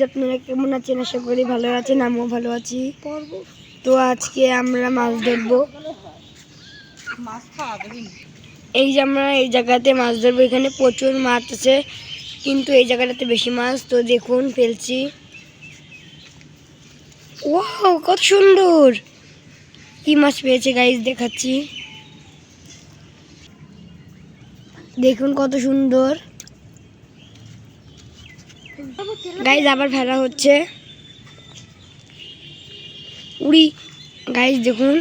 আপনারা কেমন আছেন? আশা করি ভালো আছেন, আমিও ভালো আছি। তো আজকে আমরা মাছ ধরবো। এই যে আমরা এই জায়গাতে মাছ ধরবো, এখানে প্রচুর মাছ আছে, কিন্তু এই জায়গাটাতে বেশি মাছ। তো দেখুন ফেলছি। ওয়াও, কত সুন্দর! কি মাছ পেয়েছে গাইস, দেখাচ্ছি। দেখুন কত সুন্দর গাইস। আবার ফেলা হচ্ছে। উড়ি গাইস, দেখুন।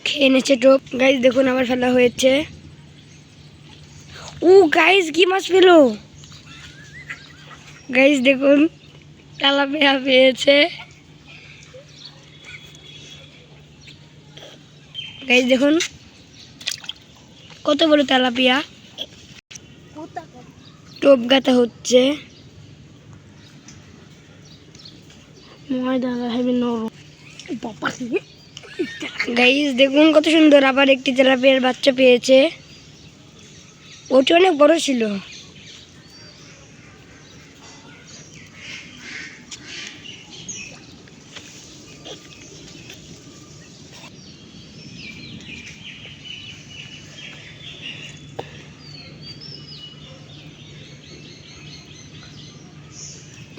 খেয়ে নেছে টোপ গাইস, দেখুন আবার ফেলা হয়েছে। ও গাইস, কি মাছ পেলো গাইস, দেখুন তেলাপিয়া পেয়েছে গাইস। দেখুন কত বড় তেলাপিয়া। টোপ গাঁথা হচ্ছে। গাইস দেখুন কত সুন্দর। আবার একটি তেলাপিয়ার বাচ্চা পেয়েছে, ওটি অনেক বড় ছিল।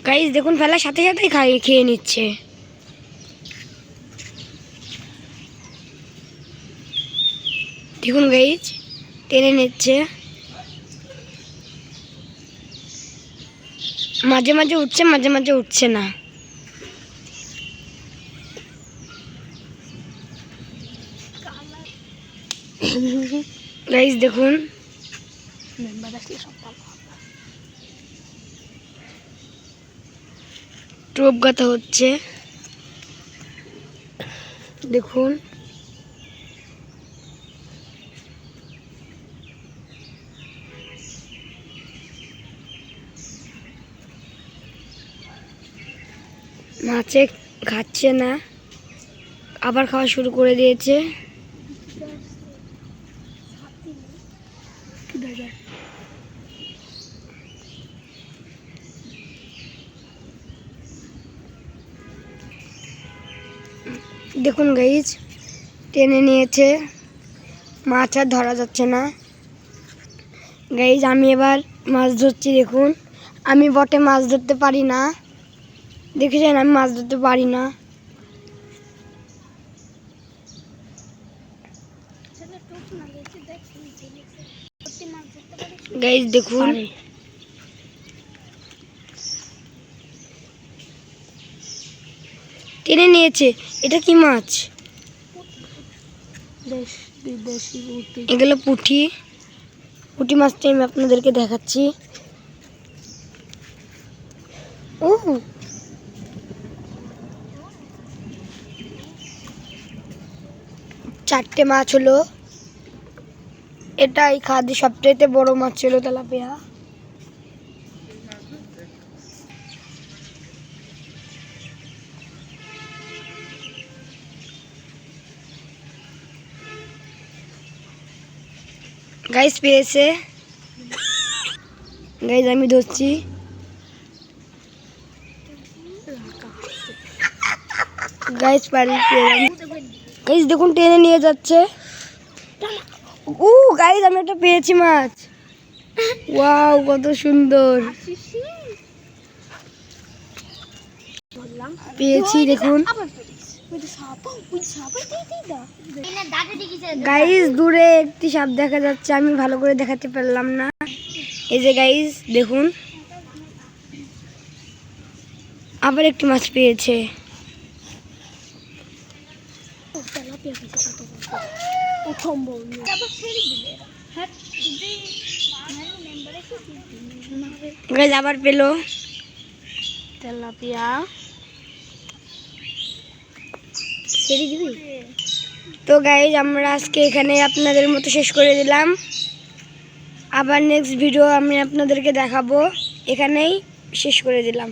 গাইস দেখুন ফেলার সাথে সাথেই খেয়ে নিচ্ছে। দেখুন গাইস টেনে নিচ্ছে, মাঝে মাঝে উঠছে, মাঝে মাঝে উঠছে না। গাইস দেখুন টোপ গাঁথা হচ্ছে। দেখুন মাছে খাচ্ছে না, আবার খাওয়া শুরু করে দিয়েছে। দেখুন গাইস টেনে নিয়েছে, মাছ আর ধরা যাচ্ছে না। গাইস আমি এবার মাছ ধরছি। দেখুন আমি বটে মাছ ধরতে পারি না, দেখেছেন আমি মাছ ধরতে পারি না। গাইস দেখুন টেনে নিয়েছে। এটা কি মাছ? এগুলো পুঁটি। পুঁটি মাছটা আমি আপনাদেরকে দেখাচ্ছি। ও চারটে মাছ হলো। এটা এই খাদ্য সবচেয়ে বড় মাছ ছিল, তেলাপিয়া। গাইস পেয়েছে। গাইস আমি ধরছি। গাইস পারি। গাইস দেখুন টেনে নিয়ে যাচ্ছে। ও গাইস আমি একটা পেয়েছি মাছ। ওয়াও কত সুন্দর পেয়েছি। দেখুন গাইস দূরে একটি সাপ দেখা যাচ্ছে, আমি ভালো করে দেখাতে পারলাম না। এই যে গাইস দেখুন আবার একটি মাছ পেয়েছে। গাইস আবার পেলো তেলাপিয়া। তো গাইস আমরা আজকে এখানে আপনাদের মতো শেষ করে দিলাম। আবার নেক্সট ভিডিও আমি আপনাদেরকে দেখাবো। এখানেই শেষ করে দিলাম।